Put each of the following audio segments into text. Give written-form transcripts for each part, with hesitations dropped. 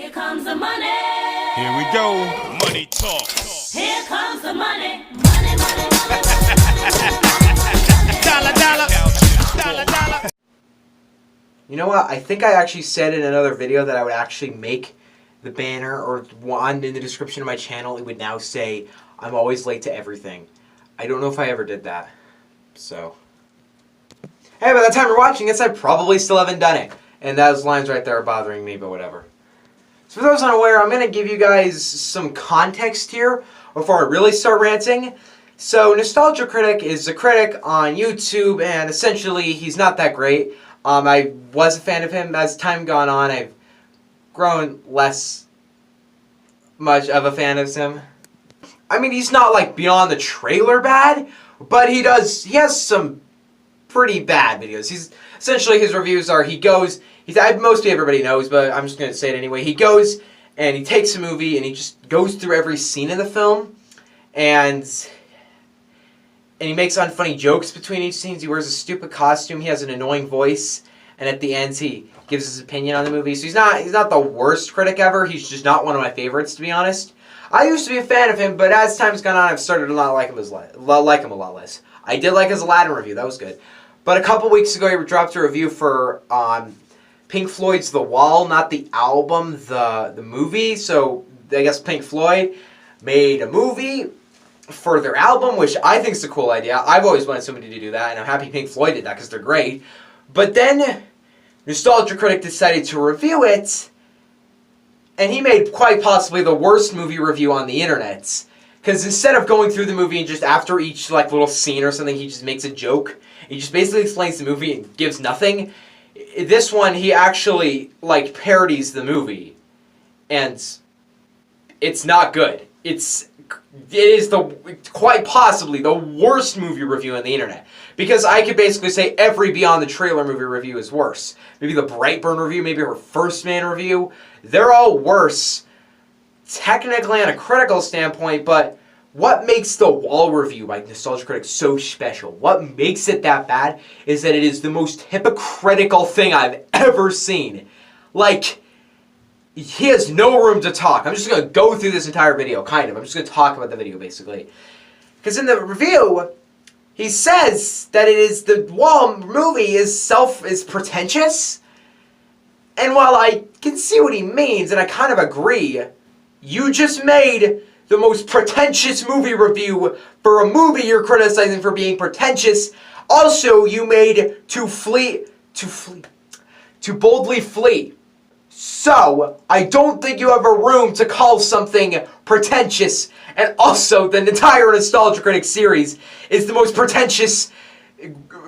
Here comes the money. Here we go. Money talk. Here comes the money. Money, money, money, Dollar, dollar. Dollar, dollar. You know what? I think I actually said in another video that I would actually make the banner or one in the description of my channel. It would now say, I'm always late to everything. I don't know if I ever did that. So. Hey, by the time you're watching this, I probably still haven't done it. And those lines right there are bothering me, but whatever. So for those unaware, I'm going to give you guys some context here before I really start ranting. So Nostalgia Critic is a critic on YouTube, and essentially he's not that great. I was a fan of him. As time gone on, I've grown less much of a fan of him. I mean, he's not like beyond the trailer bad, but he has some pretty bad videos. He's essentially, his reviews are, mostly everybody knows, but I'm just going to say it anyway. He goes and he takes a movie and he just goes through every scene in the film and he makes unfunny jokes between each scene. He wears a stupid costume. He has an annoying voice, and at the end he gives his opinion on the movie. So he's not the worst critic ever. He's just not one of my favorites, to be honest. I used to be a fan of him, but as time's gone on, I've started to not like him a lot less. I did like his Aladdin review. That was good. But a couple weeks ago, he dropped a review for Pink Floyd's The Wall, not the album, the movie. So I guess Pink Floyd made a movie for their album, which I think is a cool idea. I've always wanted somebody to do that, and I'm happy Pink Floyd did that because they're great. But then Nostalgia Critic decided to review it, and he made quite possibly the worst movie review on the internet. Because instead of going through the movie and just after each like little scene or something, he just makes a joke. He just basically explains the movie and gives nothing. This one, he actually like parodies the movie, and it's not good. It is quite possibly the worst movie review on the internet. Because I could basically say every Beyond the Trailer movie review is worse. Maybe the Brightburn review, maybe her First Man review. They're all worse, technically on a critical standpoint, but what makes The Wall review by Nostalgia Critic so special? What makes it that bad is that it is the most hypocritical thing I've ever seen. Like, he has no room to talk. I'm just going to go through this entire video, kind of. I'm just going to talk about the video, basically. Because in the review, he says that the Wall movie is pretentious. And while I can see what he means, and I kind of agree, you just made the most pretentious movie review for a movie you're criticizing for being pretentious. Also, you made to boldly flee. So, I don't think you have a room to call something pretentious. And also, the entire Nostalgia Critic series is the most pretentious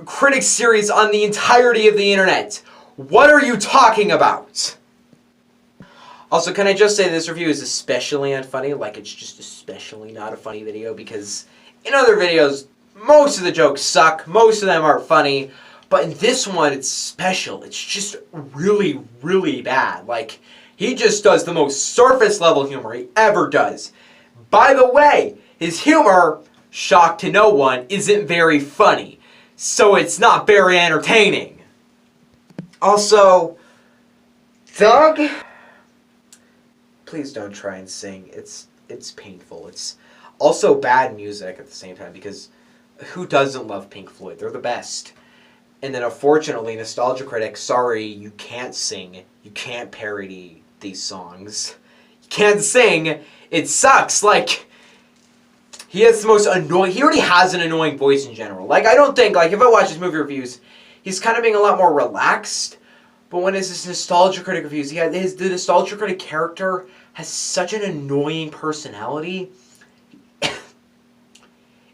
critic series on the entirety of the internet. What are you talking about? Also, can I just say this review is especially unfunny? Like, it's just especially not a funny video, because in other videos, most of the jokes suck, most of them aren't funny, but in this one, it's special. It's just really, really bad. Like, he just does the most surface-level humor he ever does. By the way, his humor, shock to no one, isn't very funny, so it's not very entertaining. Also, Doug, please don't try and sing. It's painful. It's also bad music at the same time, because who doesn't love Pink Floyd? They're the best. And then unfortunately, Nostalgia Critic, sorry, you can't sing. You can't parody these songs. You can't sing. It sucks. Like, he has the most annoying, he already has an annoying voice in general. Like, I don't think, like, if I watch his movie reviews, he's kind of being a lot more relaxed. But when it's his Nostalgia Critic reviews, the Nostalgia Critic character has such an annoying personality.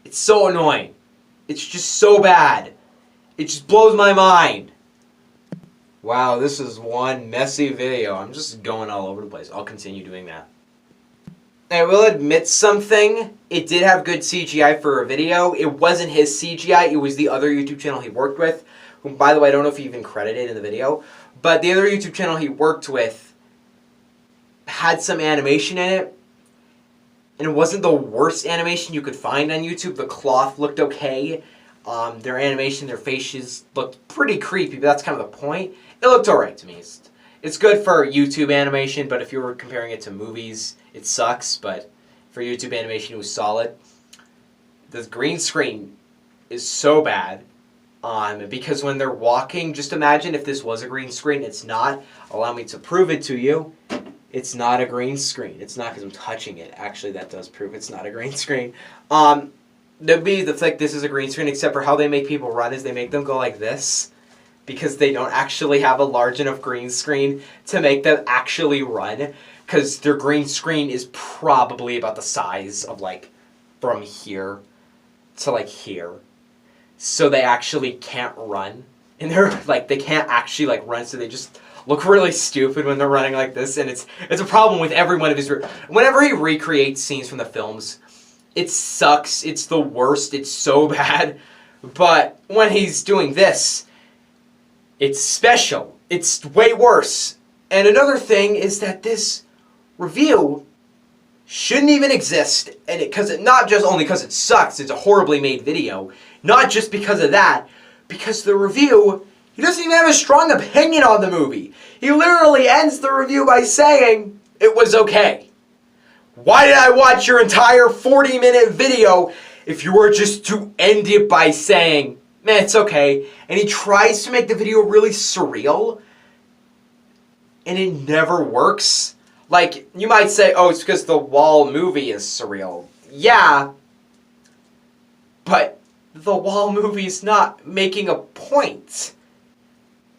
It's so annoying. It's just so bad. It just blows my mind. Wow, this is one messy video. I'm just going all over the place. I'll continue doing that. I will admit something. It did have good CGI for a video. It wasn't his CGI. It was the other YouTube channel he worked with. Whom, by the way, I don't know if he even credited in the video. But the other YouTube channel he worked with had some animation in it. And it wasn't the worst animation you could find on YouTube. The cloth looked okay. Their animation, their faces looked pretty creepy, but that's kind of the point. It looked alright to me. It's good for YouTube animation, but if you were comparing it to movies, it sucks. But for YouTube animation, it was solid. The green screen is so bad because when they're walking, just imagine if this was a green screen. It's not. Allow me to prove it to you. It's not a green screen. It's not because I'm touching it. Actually, that does prove it's not a green screen. There'd be this is a green screen, except for how they make people run is they make them go like this, because they don't actually have a large enough green screen to make them actually run, because their green screen is probably about the size of like from here to like here. So they actually can't run. And they're like, they can't actually like run, so they just look really stupid when they're running like this. And it's a problem with every one of his, whenever he recreates scenes from the films, it sucks. It's the worst. It's so bad. But when he's doing this, it's special. It's way worse. And another thing is that this review shouldn't even exist. And not just only because it sucks, it's a horribly made video. Not just because of that, because the review, he doesn't even have a strong opinion on the movie. He literally ends the review by saying, it was okay. Why did I watch your entire 40-minute video if you were just to end it by saying, man, it's okay? And he tries to make the video really surreal, and it never works. Like, you might say, oh, it's because the Wall movie is surreal. Yeah, but the Wall movie is not making a point.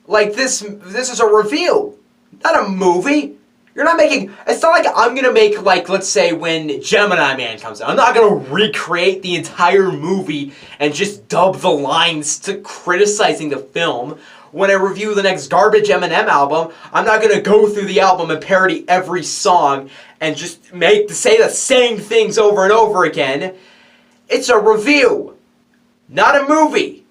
Like, this is a review, not a movie. You're not making, it's not like I'm going to make, like, let's say when Gemini Man comes out. I'm not going to recreate the entire movie and just dub the lines to criticizing the film. When I review the next Garbage Eminem album, I'm not going to go through the album and parody every song and just say the same things over and over again. It's a review, not a movie.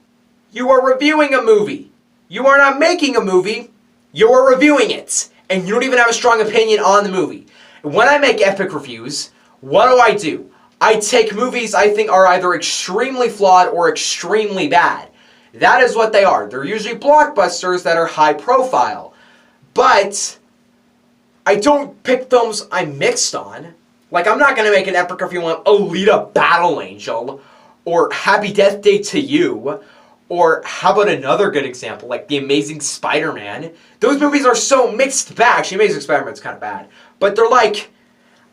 You are reviewing a movie. You are not making a movie. You are reviewing it. And you don't even have a strong opinion on the movie. When I make epic reviews, what do? I take movies I think are either extremely flawed or extremely bad. That is what they are. They're usually blockbusters that are high profile. But I don't pick films I'm mixed on. Like, I'm not going to make an epic review on Alita Battle Angel or Happy Death Day to You. Or how about another good example, like The Amazing Spider-Man? Those movies are so mixed bag. Actually, Amazing Spider-Man's kind of bad. But they're like,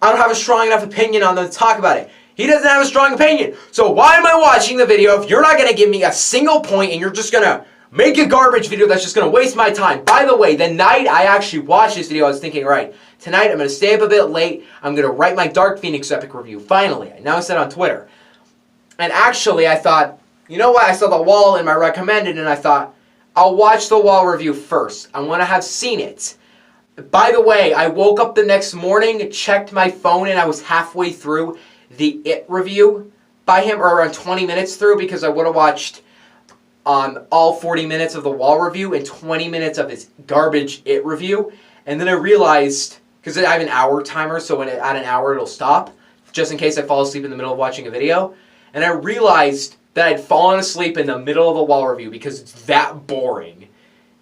I don't have a strong enough opinion on them to talk about it. He doesn't have a strong opinion. So why am I watching the video if you're not going to give me a single point and you're just going to make a garbage video that's just going to waste my time? By the way, the night I actually watched this video, I was thinking, right, tonight I'm going to stay up a bit late. I'm going to write my Dark Phoenix epic review. Finally. I announced it on Twitter. And actually, I thought, you know what? I saw The Wall in my recommended, and I thought, I'll watch The Wall review first. I want to have seen it. By the way, I woke up the next morning, checked my phone, and I was halfway through the It review by him, or around 20 minutes through, because I would have watched all 40 minutes of The Wall review and 20 minutes of his garbage It review. And then I realized, because I have an hour timer, so when at an hour it'll stop, just in case I fall asleep in the middle of watching a video. And I realized that I'd fallen asleep in the middle of the Wall review because it's that boring.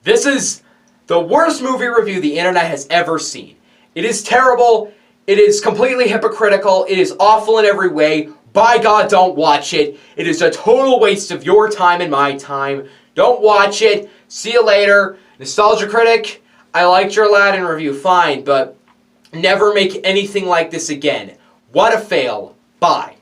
This is the worst movie review the internet has ever seen. It is terrible. It is completely hypocritical. It is awful in every way. By God, don't watch it. It is a total waste of your time and my time. Don't watch it. See you later. Nostalgia Critic, I liked your Aladdin review, fine, but never make anything like this again. What a fail. Bye.